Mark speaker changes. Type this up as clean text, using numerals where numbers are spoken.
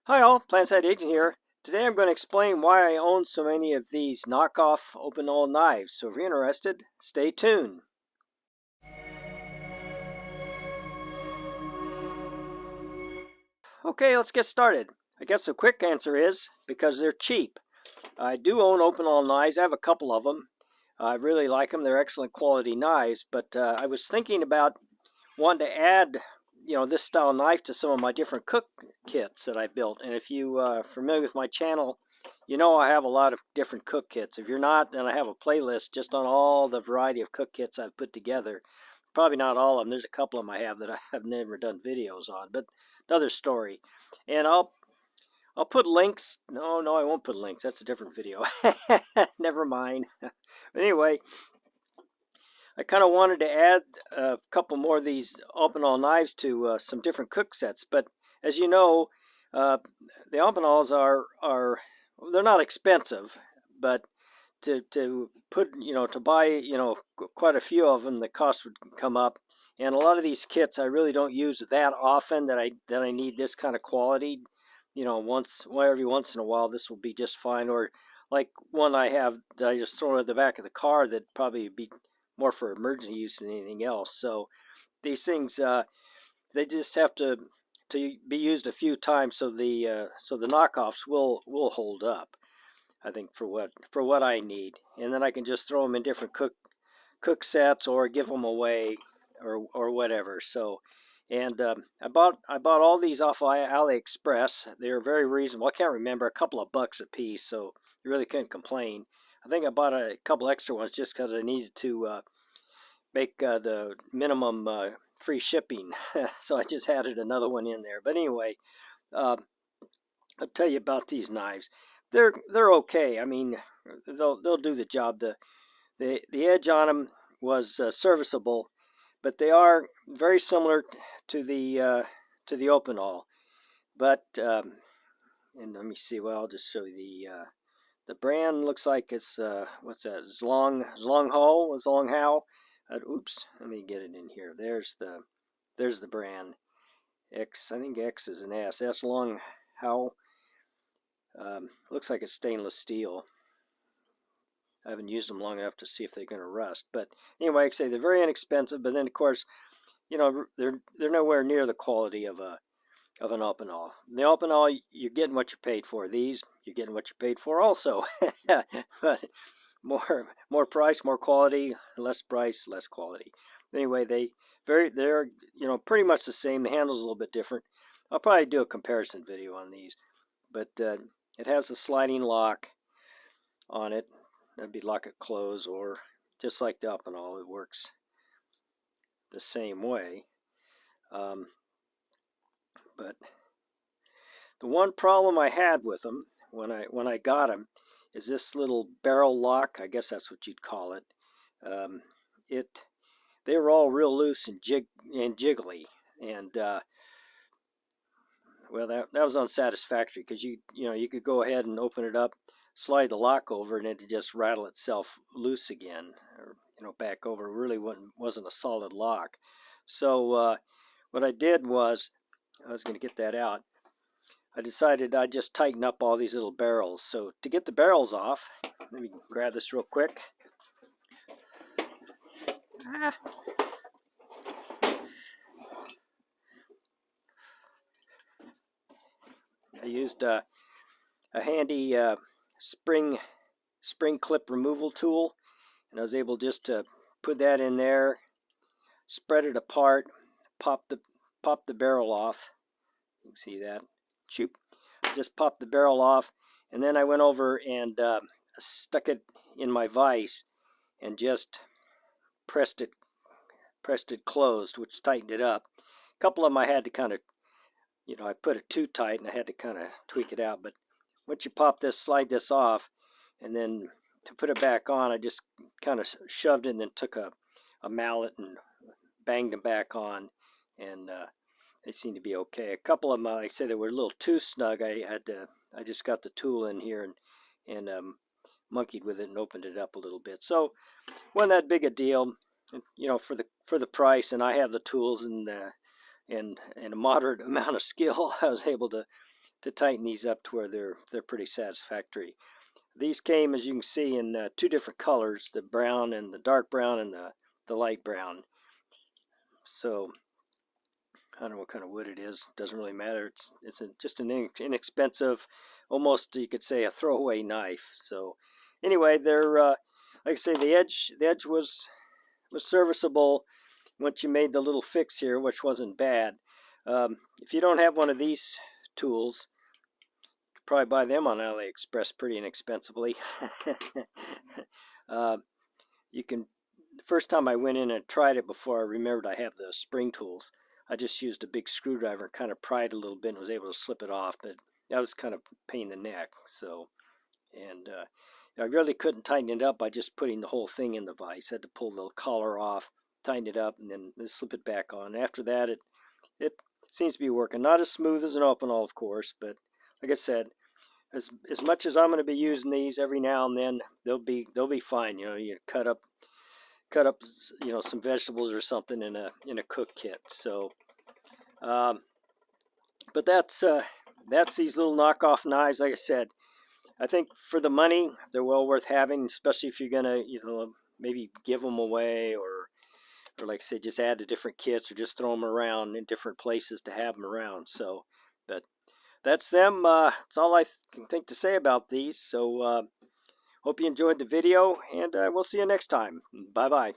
Speaker 1: Hi all, PlanSide Agent here. Today I'm going to explain why I own so many of these knockoff Opinel knives. So if you're interested, stay tuned. Okay, let's get started. I guess the quick answer is because they're cheap. I do own Opinel knives. I have a couple of them. I really like them. They're excellent quality knives. But I was thinking about wanting to add, this style knife to some of my different cook kits that I built. And if you are familiar with my channel, you know I have a lot of different cook kits. If you're not, then I have a playlist just on all the variety of cook kits I've put together. Probably not all of them. There's a couple of them I have that I have never done videos on, but another story. And I'll put links. No, I won't put links. That's a different video. Never mind. But anyway, I kind of wanted to add a couple more of these Opinel knives to some different cook sets. But as you know, uh, the Opinels are they're not expensive, but to put to buy quite a few of them, the cost would come up. And a lot of these kits I really don't use that often that I need this kind of quality. Every once in a while this will be just fine. Or like one I have that I just throw at the back of the car that probably be more for emergency use than anything else. So these things they just have to be used a few times so the knockoffs will hold up. I think for what I need, and then I can just throw them in different cook sets or give them away or whatever. So, and I bought all these off AliExpress. They were very reasonable. I can't remember, a couple of bucks a piece, so you really couldn't complain. I think I bought a couple extra ones just because I needed to make the minimum free shipping. So I just added another one in there. But anyway, uh, I'll tell you about these knives. They're okay. I mean, they'll do the job. The edge on them was serviceable, but they are very similar to the Opinel. But and let me see. Well, I'll just show you the brand. Looks like it's what's that? Zhonghao. Oops, let me get it in here. There's the brand. X. I think X is an S. S Long How. Looks like it's stainless steel. I haven't used them long enough to see if they're going to rust. But anyway, like I say, they're very inexpensive. But then, of course, they're nowhere near the quality of an Opinel. The Opinel, you're getting what you paid for. These, you're getting what you paid for also. But more price, more quality. Less price, less quality. Anyway, they're pretty much the same. The handle's a little bit different. I'll probably do a comparison video on these. But it has a sliding lock on it. That'd be lock it close, or just like the Opinel, it works the same way. But the one problem I had with them when I got them is this little barrel lock. I guess that's what you'd call it. They were all real loose and jiggly, and well, that was unsatisfactory because you could go ahead and open it up, slide the lock over, and it'd just rattle itself loose again, or back over. It really wasn't a solid lock. So what I did was, I was going to get that out. I decided I'd just tighten up all these little barrels. So to get the barrels off, let me grab this real quick. I used a handy spring clip removal tool, and I was able just to put that in there, spread it apart, pop the barrel off. You can see that. Shoop. Just popped the barrel off, and then I went over and stuck it in my vise and just pressed it closed, which tightened it up. A couple of them I had to kind of, I put it too tight and I had to kind of tweak it out. But once you slide this off, and then to put it back on, I just kind of shoved it and then took a mallet and banged them back on, and they seem to be okay. A couple of them, like I said, they were a little too snug. I just got the tool in here and monkeyed with it and opened it up a little bit. So wasn't that big a deal, for the price, and I have the tools and a moderate amount of skill. I was able to tighten these up to where they're pretty satisfactory. These came, as you can see, in two different colors: the brown and the dark brown, and the light brown. So I don't know what kind of wood it is. Doesn't really matter. It's just an inexpensive, almost you could say a throwaway knife. So anyway, they're like I say, the edge was serviceable once you made the little fix here, which wasn't bad. If you don't have one of these tools, you could probably buy them on AliExpress pretty inexpensively. You can. The first time I went in and tried it, before I remembered I have the spring tools, I just used a big screwdriver and kind of pried a little bit and was able to slip it off, but that was kind of a pain in the neck. So, and I really couldn't tighten it up by just putting the whole thing in the vise. I had to pull the collar off, tighten it up, and then slip it back on. After that, it seems to be working. Not as smooth as an Opinel, of course, but like I said, as much as I'm going to be using these every now and then, they'll be fine. You know, you cut up some vegetables or something in a cook kit. So but that's these little knockoff knives. Like I said, I think for the money they're well worth having, especially if you're gonna maybe give them away, or like I said, just add to different kits, or just throw them around in different places to have them around. So but that's them. That's all I can think to say about these. So hope you enjoyed the video, and we'll see you next time. Bye bye.